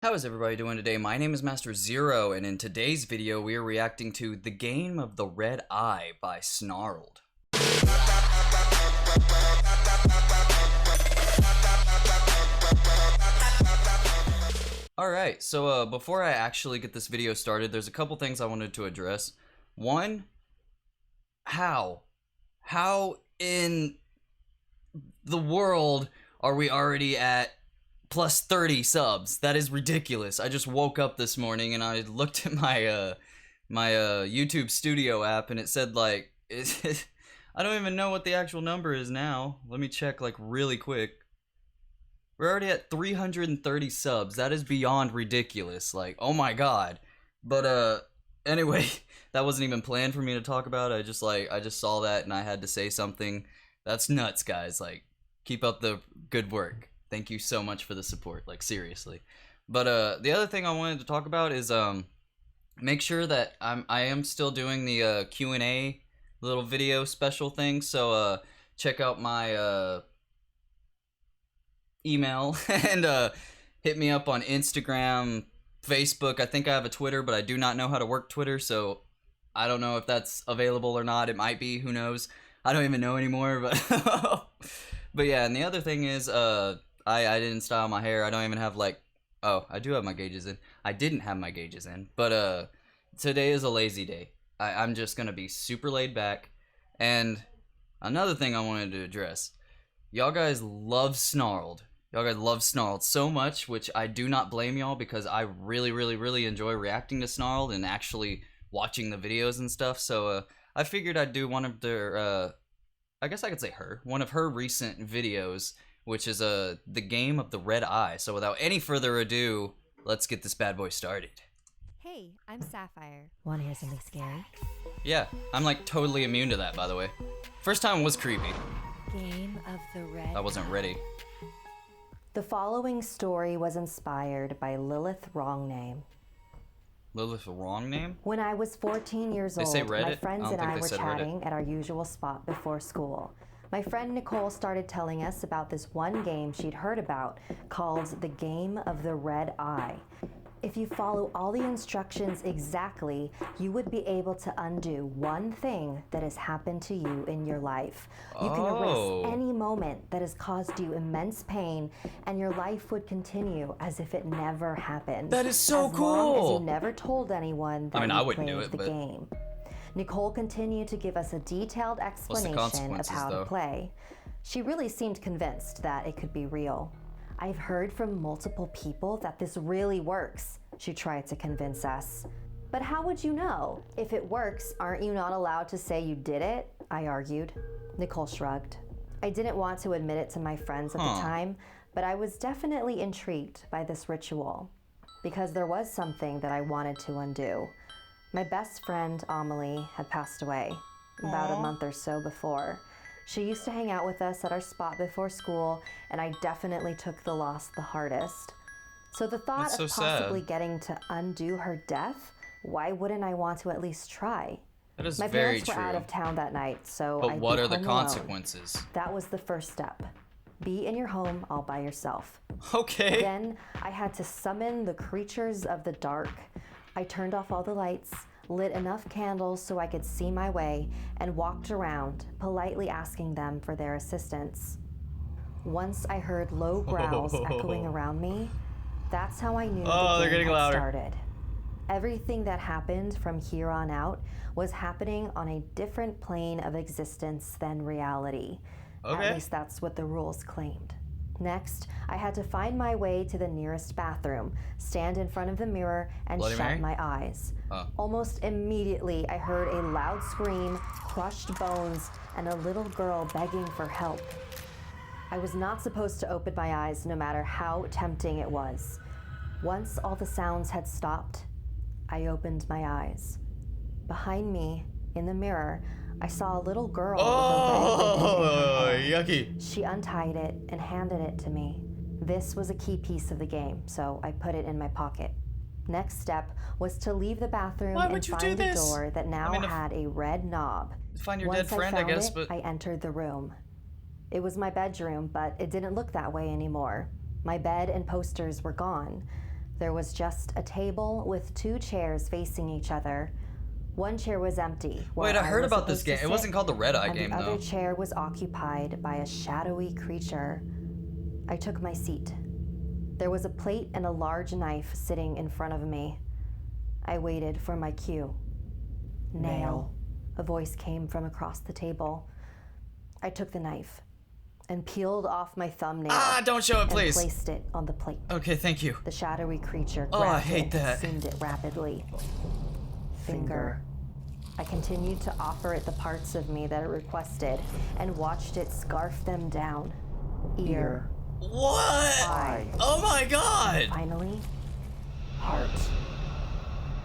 How is everybody doing today? My name is Master Zero, and in today's video we are reacting to The Game of the Red Eye by Snarled. Alright, so before I actually get this video started, there's a couple things I wanted to address. One, how? How in the world are we already at plus 30 subs? That is ridiculous. I just woke up this morning and I looked at my YouTube Studio app and it said like I don't even know what the actual number is now. Let me check like really quick. We're already at 330 subs. That is beyond ridiculous. Like, oh my god. But anyway, that wasn't even planned for me to talk about. I just saw that and I had to say something. That's nuts, guys. Like, keep up the good work. Thank you so much for the support, like seriously. But the other thing I wanted to talk about is make sure that I am still doing the Q&A little video special thing. So check out my email and hit me up on Instagram, Facebook. I think I have a Twitter, but I do not know how to work Twitter, so I don't know if that's available or not. It might be, who knows. I don't even know anymore, but but yeah, and the other thing is I didn't style my hair. I don't even have like, oh, I do have my gauges in. I didn't have my gauges in, but today is a lazy day. I'm just gonna be super laid back. And another thing I wanted to address, y'all guys love Snarled. Y'all guys love Snarled so much, which I do not blame y'all, because I really enjoy reacting to Snarled and actually watching the videos and stuff. So I figured I'd do one of their I guess I could say one of her recent videos, which is the Game of the Red Eye. So without any further ado, let's get this bad boy started. Hey, I'm Sapphire. Wanna hear something scary? Yeah, I'm like totally immune to that, by the way. First time was creepy. Game of the Red I wasn't ready. The following story was inspired by Lilith Wrongname. Lilith, wrong name? When I was 14 years They old, say Reddit? my friends I don't and think I they were said Reddit. chatting at our usual spot before school. My friend Nicole started telling us about this one game she'd heard about called the Game of the Red Eye. If you follow all the instructions exactly, you would be able to undo one thing that has happened to you in your life. You can Oh. erase any moment that has caused you immense pain, and your life would continue as if it never happened. That is so as long as cool. you never told anyone that I mean, I you wouldn't played do it, the but- game. Nicole continued to give us a detailed explanation of consequences, how though? to play. She really seemed convinced that it could be real. I've heard from multiple people that this really works, she tried to convince us. But how would you know? If it works, aren't you not allowed to say you did it? I argued. Nicole shrugged. I didn't want to admit it to my friends at the time, but I was definitely intrigued by this ritual, because there was something that I wanted to undo. My best friend, Amelie, had passed away about a month or so before. She used to hang out with us at our spot before school, and I definitely took the loss the hardest. So the thought That's so of possibly sad. getting to undo her death, why wouldn't I want to at least try? That is My very parents were true. out of town that night, so But I'd what be are the home alone. consequences? That was the first step. Be in your home all by yourself. Okay. Then I had to summon the creatures of the dark. I turned off all the lights, lit enough candles so I could see my way, and walked around, politely asking them for their assistance. Once I heard low growls echoing around me, that's how I knew Oh, the they're game getting had louder. started. Everything that happened from here on out was happening on a different plane of existence than reality. Okay. At least that's what the rules claimed. Next, I had to find my way to the nearest bathroom, stand in front of the mirror, and Bloody shut Mary? my eyes. Oh. Almost immediately, I heard a loud scream, crushed bones, and a little girl begging for help. I was not supposed to open my eyes, no matter how tempting it was. Once all the sounds had stopped, I opened my eyes. Behind me, in the mirror, I saw a little girl with Oh, a red ribbon in her hair. yucky. She untied it and handed it to me. This was a key piece of the game, so I put it in my pocket. Next step was to leave the bathroom Why and would you do find the this? door that now mean, if- had a red knob. Find your Once dead friend, I I found guess, it, but I entered the room. It was my bedroom, but it didn't look that way anymore. My bed and posters were gone. There was just a table with 2 chairs facing each other. One chair was empty. Wait, I heard about this game. It wasn't called the Red Eye game, and the though. other chair was occupied by a shadowy creature. I took my seat. There was a plate and a large knife sitting in front of me. I waited for my cue. Nail. A voice came from across the table. I took the knife and peeled off my thumbnail. Ah, don't show it, please. And placed it on the plate. Okay, thank you. The shadowy creature Oh, I grabbed hate it that. and consumed it rapidly. Finger. I continued to offer it the parts of me that it requested and watched it scarf them down. Ear. What? Eye. Oh my god! Finally, heart.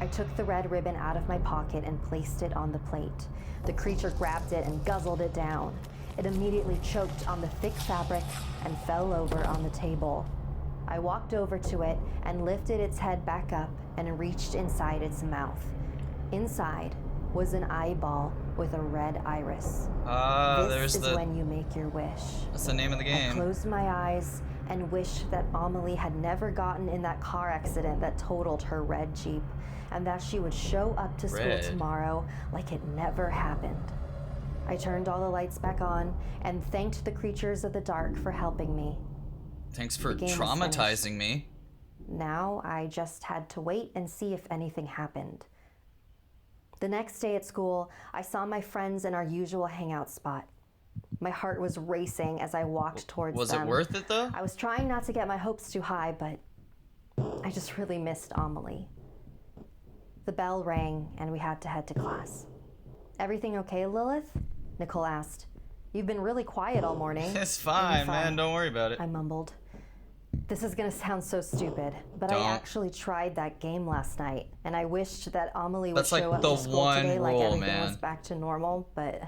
I took the red ribbon out of my pocket and placed it on the plate. The creature grabbed it and guzzled it down. It immediately choked on the thick fabric and fell over on the table. I walked over to it and lifted its head back up and reached inside its mouth. Inside was an eyeball with a red iris. There's This is when you make your wish. That's the name of the game. I closed my eyes and wished that Amelie had never gotten in that car accident that totaled her red Jeep, and that she would show up to school tomorrow like it never happened. I turned all the lights back on and thanked the creatures of the dark for helping me. Thanks for The game was traumatizing me. Now I just had to wait and see if anything happened. The next day at school, I saw my friends in our usual hangout spot. My heart was racing as I walked towards them. Was it worth it, though? I was trying not to get my hopes too high, but I just really missed Amelie. The bell rang and we had to head to class. Everything okay, Lilith? Nicole asked. You've been really quiet all morning. It's fine, man. Don't worry about it. I mumbled. This is gonna sound so stupid, but I actually tried that game last night, and I wished that Amelie would show up to school today like everything was back to normal, but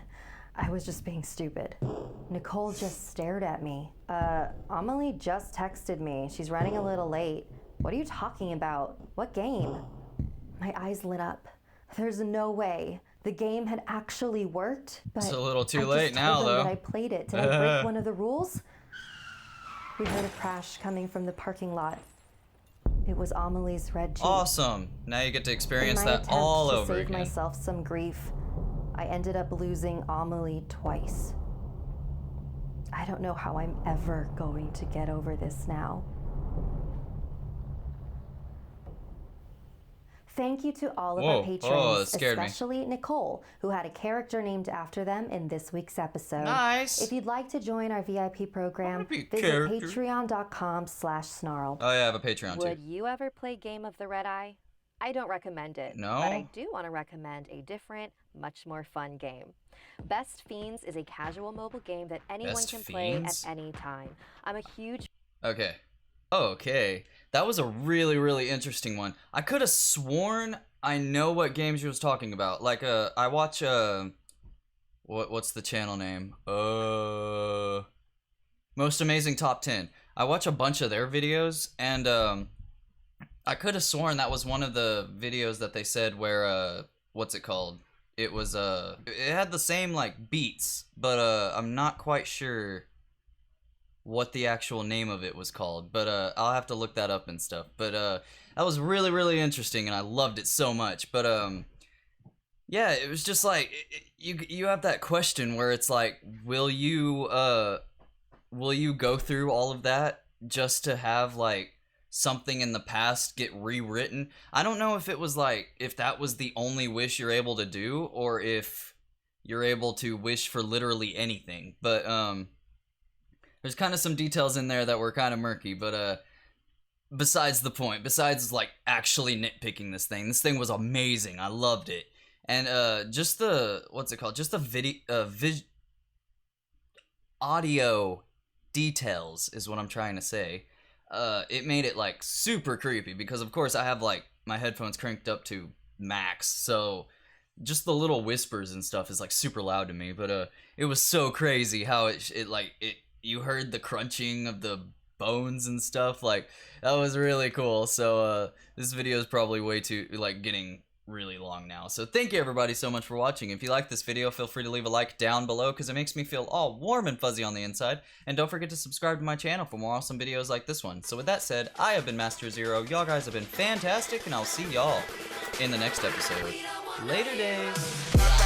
I was just being stupid. Nicole just stared at me. Amelie just texted me. She's running a little late. What are you talking about? What game? My eyes lit up. There's no way. The game had actually worked, but it's a little too I late just now, told them though. that I played it. Did I break one of the rules? We heard a crash coming from the parking lot. It was Amelie's red Jeep. Awesome. Now you get to experience In my that all attempt over to save again. myself some grief, I ended up losing Amelie twice. I don't know how I'm ever going to get over this now. Thank you to all of our patrons, that scared me. especially Nicole, who had a character named after them in this week's episode. Nice. If you'd like to join our VIP program, visit patreon.com/snarled. Oh yeah, I have a Patreon too. Would you ever play Game of the Red Eye? I don't recommend it, No? but I do want to recommend a different, much more fun game. Best Fiends is a casual mobile game that anyone Best can play Fiends? at any time. I'm a huge Okay. Okay. That was a really, really interesting one. I could have sworn I know what games you was talking about. Like, I watch, what's the channel name? Most Amazing Top 10. I watch a bunch of their videos, and, I could have sworn that was one of the videos that they said where, what's it called? It was, it had the same, like, beats, but, I'm not quite sure what the actual name of it was called, but I'll have to look that up and stuff. But that was really, really interesting, and I loved it so much. But yeah, it was just like you have that question where it's like, will you go through all of that just to have like something in the past get rewritten? I don't know if it was like if that was the only wish you're able to do, or if you're able to wish for literally anything. But there's kind of some details in there that were kind of murky, but besides the point, besides like actually nitpicking this thing was amazing. I loved it. And just the, what's it called? Just the audio details is what I'm trying to say. It made it like super creepy because of course I have like my headphones cranked up to max, so just the little whispers and stuff is like super loud to me. But it was so crazy how it you heard the crunching of the bones and stuff. Like, that was really cool. So this video is probably way too, like, getting really long now. So thank you everybody so much for watching. If you like this video, feel free to leave a like down below because it makes me feel all warm and fuzzy on the inside. And don't forget to subscribe to my channel for more awesome videos like this one. So with that said, I have been Master Zero. Y'all guys have been fantastic, and I'll see y'all in the next episode. Later days.